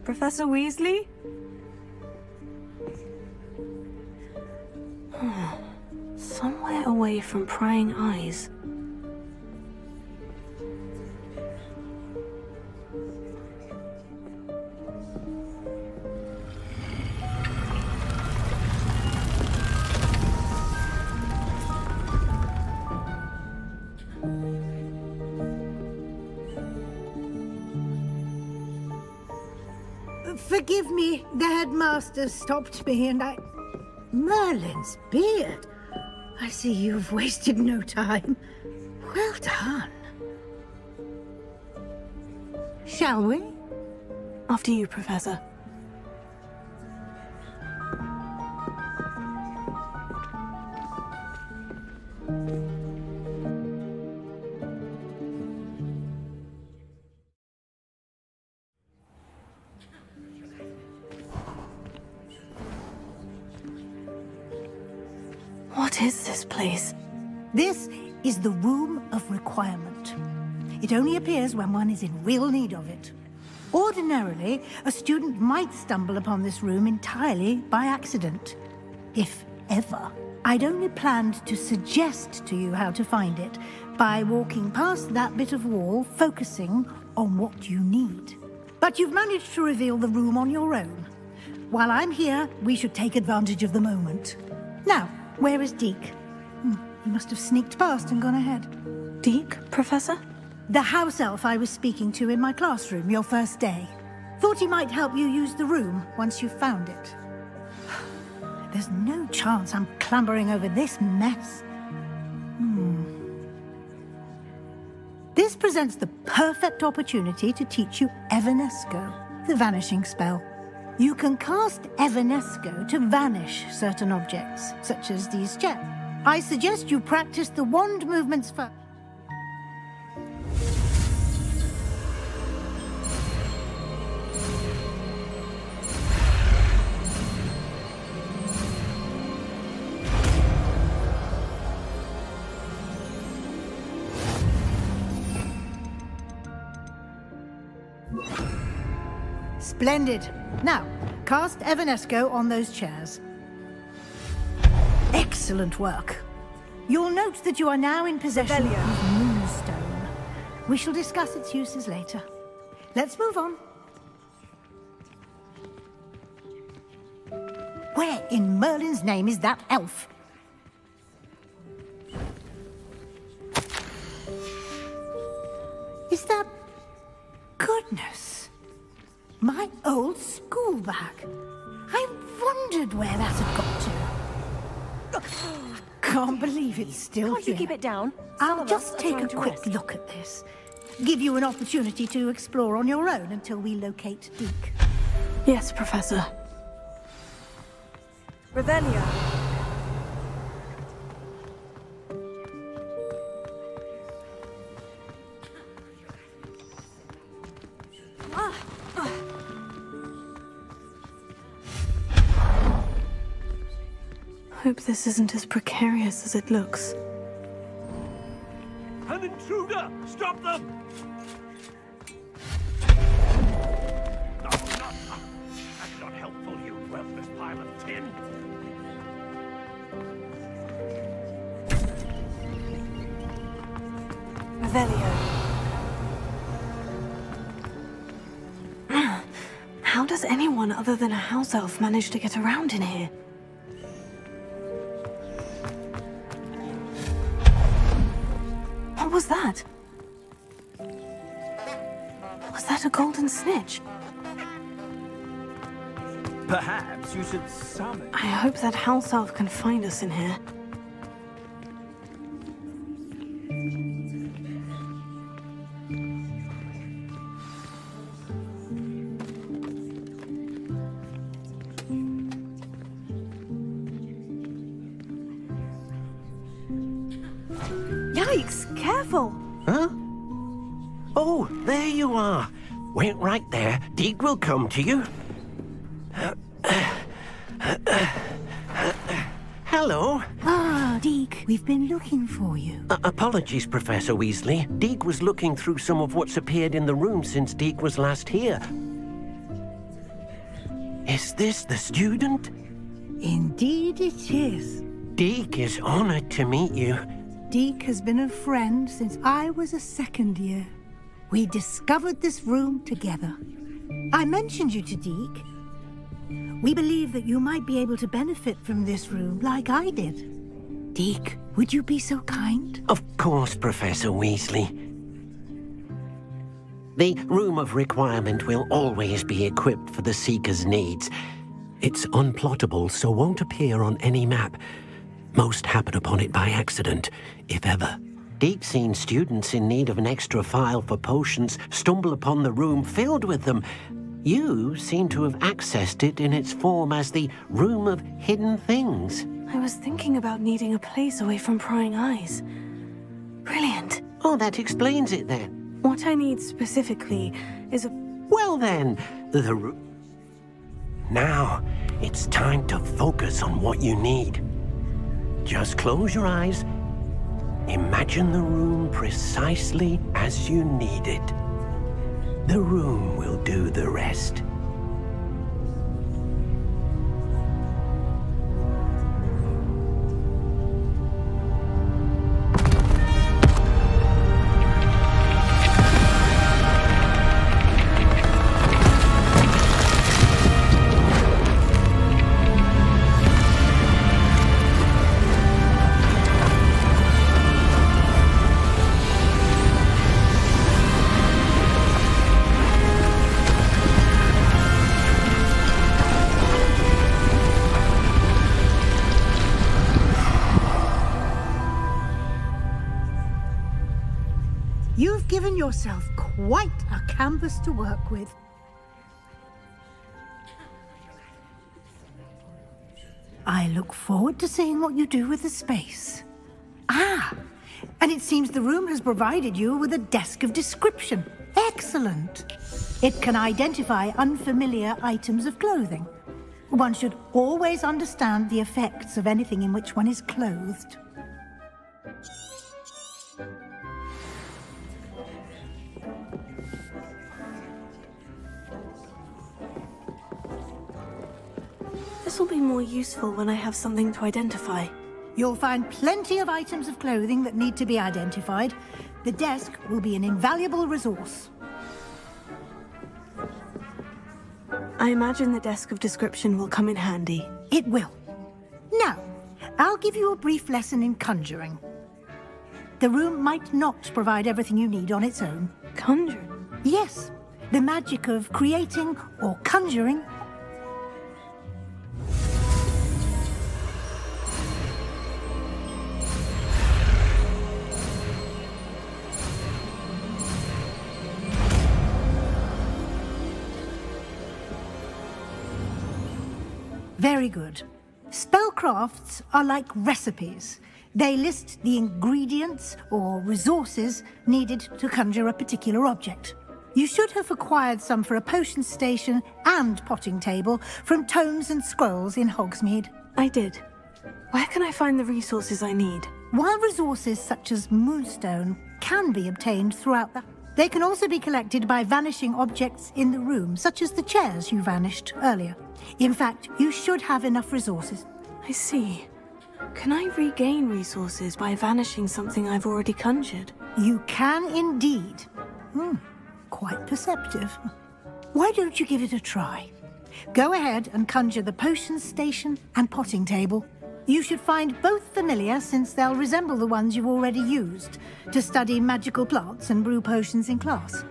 Professor Weasley? Somewhere away from prying eyes. Forgive me, the headmaster stopped me and I... Merlin's beard. I see you've wasted no time. Well done. Shall we? After you, Professor. What is this place? This is the Room of Requirement. It only appears when one is in real need of it. Ordinarily, a student might stumble upon this room entirely by accident. If ever. I'd only planned to suggest to you how to find it by walking past that bit of wall, focusing on what you need. But you've managed to reveal the room on your own. While I'm here, we should take advantage of the moment. Now, where is Deke? He must have sneaked past and gone ahead. Deke, Professor? The house elf I was speaking to in my classroom your first day. Thought he might help you use the room once you've found it. There's no chance I'm clambering over this mess. This presents the perfect opportunity to teach you Evanesco, the vanishing spell. You can cast Evanesco to vanish certain objects, such as these chairs. I suggest you practice the wand movements first. Splendid. Now, cast Evanesco on those chairs. Excellent work. You'll note that you are now in possession of Moonstone. We shall discuss its uses later. Let's move on. Where in Merlin's name is that elf? Is that... Goodness. My old school bag. I wondered where that had got to. Can't believe it's still Can't here. you keep it down? I'll just take a quick look at this. Give you an opportunity to explore on your own until we locate Deke. Yes, Professor. Revelia. Hope this isn't as precarious as it looks. An intruder! Stop them! No, that's not helpful, you worthless pile of tin. Revelio. How does anyone other than a house elf manage to get around in here? What was that? Was that a golden snitch? Perhaps you should summon... I hope that house elf can find us in here. Yikes! Careful! Huh? Oh, there you are. Wait right there. Deke will come to you. Hello. Ah, Deke, we've been looking for you. Apologies, Professor Weasley. Deke was looking through some of what's appeared in the room since Deke was last here. Is this the student? Indeed it is. Deke is honored to meet you. Deke has been a friend since I was a second year. We discovered this room together. I mentioned you to Deke. We believe that you might be able to benefit from this room like I did. Deke, would you be so kind? Of course, Professor Weasley. The Room of Requirement will always be equipped for the Seeker's needs. It's unplottable, so won't appear on any map. Most happen upon it by accident, if ever. Deke's seen students in need of an extra file for potions stumble upon the room filled with them. You seem to have accessed it in its form as the Room of Hidden Things. I was thinking about needing a place away from prying eyes. Brilliant. Oh, that explains it then. What I need specifically is a... Well then, Now, it's time to focus on what you need. Just close your eyes. Imagine the room precisely as you need it. The room will do the rest. You've given yourself quite a canvas to work with. I look forward to seeing what you do with the space. Ah, and it seems the room has provided you with a desk of description. Excellent. It can identify unfamiliar items of clothing. One should always understand the effects of anything in which one is clothed. This will be more useful when I have something to identify. You'll find plenty of items of clothing that need to be identified. The desk will be an invaluable resource. I imagine the desk of description will come in handy. It will. Now, I'll give you a brief lesson in conjuring. The room might not provide everything you need on its own. Conjuring? Yes, the magic of creating or conjuring. Very good. Spellcrafts are like recipes. They list the ingredients or resources needed to conjure a particular object. You should have acquired some for a potion station and potting table from tomes and scrolls in Hogsmeade. I did. Where can I find the resources I need? While resources such as moonstone can be obtained throughout they can also be collected by vanishing objects in the room, such as the chairs you vanished earlier. In fact, you should have enough resources. I see. Can I regain resources by vanishing something I've already conjured? You can indeed. Quite perceptive. Why don't you give it a try? Go ahead and conjure the potion station and potting table. You should find both familiar, since they'll resemble the ones you've already used to study magical plants and brew potions in class.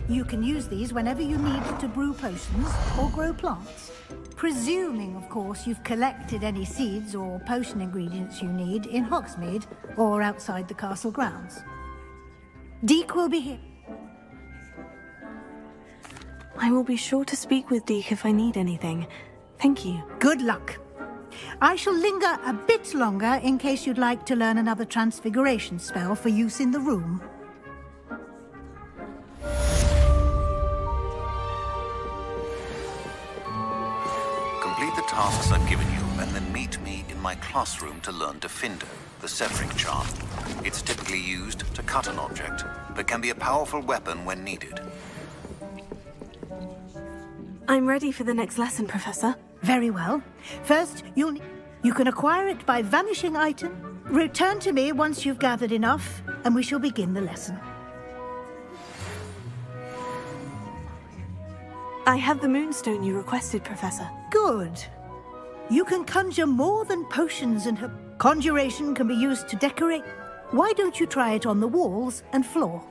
You can use these whenever you need to brew potions or grow plants. Presuming, of course, you've collected any seeds or potion ingredients you need in Hogsmeade or outside the castle grounds. Deek will be here. I will be sure to speak with Deek if I need anything. Thank you. Good luck. I shall linger a bit longer in case you'd like to learn another transfiguration spell for use in the room. Complete the tasks I've given you, and then meet me in my classroom to learn Defindo, the severing charm. It's typically used to cut an object, but can be a powerful weapon when needed. I'm ready for the next lesson, Professor. Very well. First, you can acquire it by vanishing item. Return to me once you've gathered enough, and we shall begin the lesson. I have the moonstone you requested, Professor. Good. You can conjure more than potions, and conjuration can be used to decorate. Why don't you try it on the walls and floor?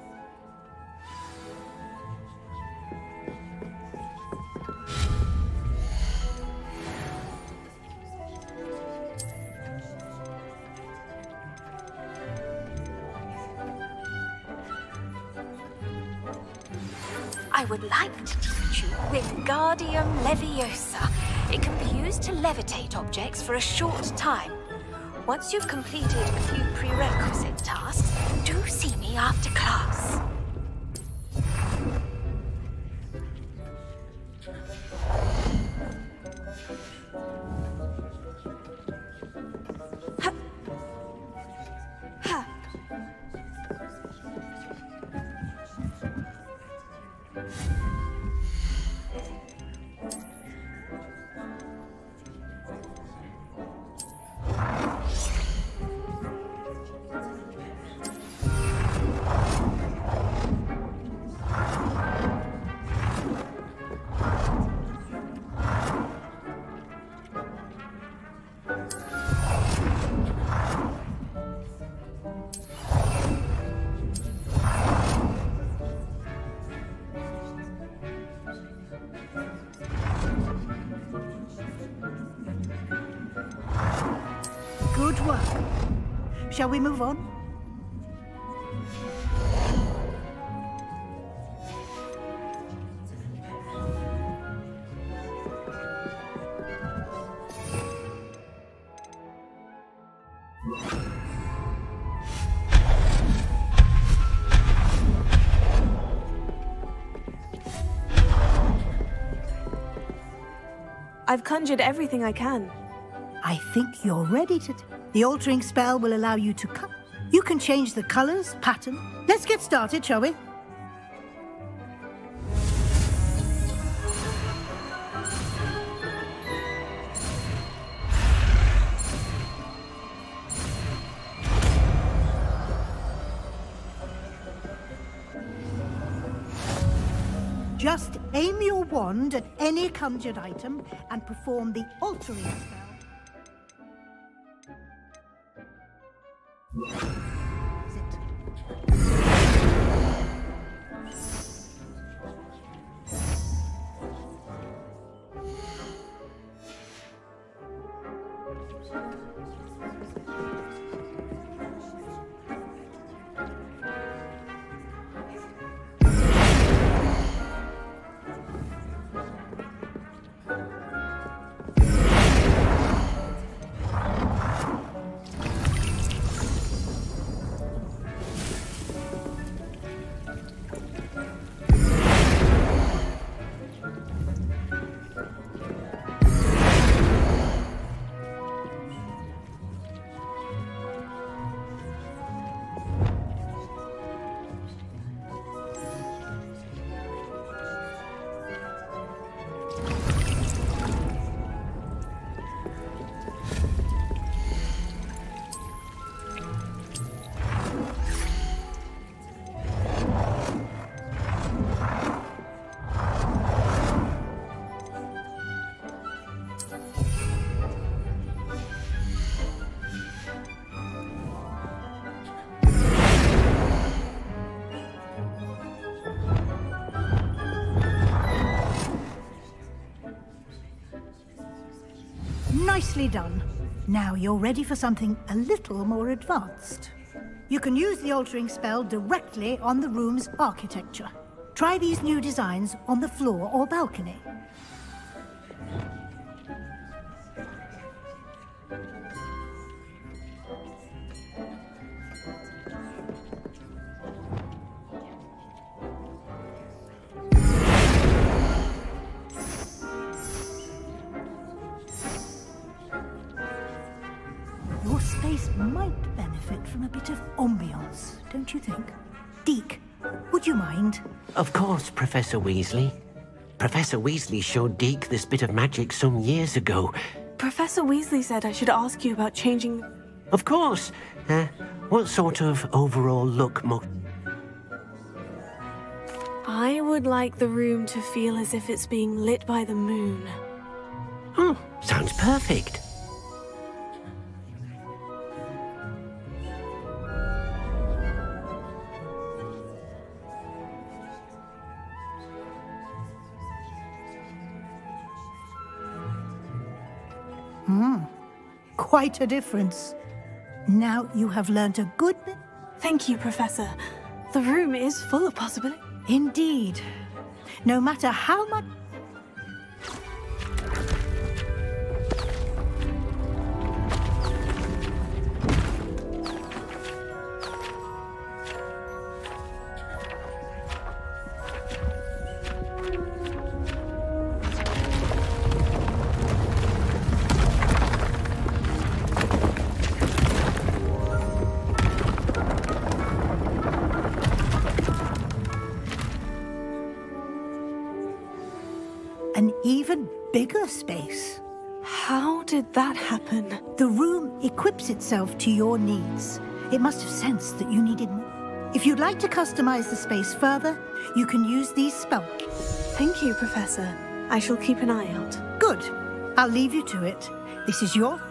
I would like to teach you Wingardium Leviosa. It can be used to levitate objects for a short time. Once you've completed a few prerequisite tasks, do see me after class. Good work. Shall we move on? I've conjured everything I can. I think you're ready to... The altering spell will allow you to cut. You can change the colors, pattern. Let's get started, shall we? Just aim your wand at any conjured item and perform the altering spell. Is it? Nicely done. Now you're ready for something a little more advanced. You can use the altering spell directly on the room's architecture. Try these new designs on the floor or balcony. Your space might benefit from a bit of ambiance, don't you think? Deke, would you mind? Of course, Professor Weasley. Professor Weasley showed Deke this bit of magic some years ago. Professor Weasley said I should ask you about changing... Of course. What sort of overall look I would like the room to feel as if it's being lit by the moon. Sounds perfect. Quite a difference. Now you have learnt a good bit. Thank you, Professor. The room is full of possibility. Indeed. No matter how much... An even bigger space. How did that happen? The room equips itself to your needs. It must have sensed that you needed more. If you'd like to customize the space further, you can use these spells. Thank you, Professor. I shall keep an eye out. Good. I'll leave you to it. This is your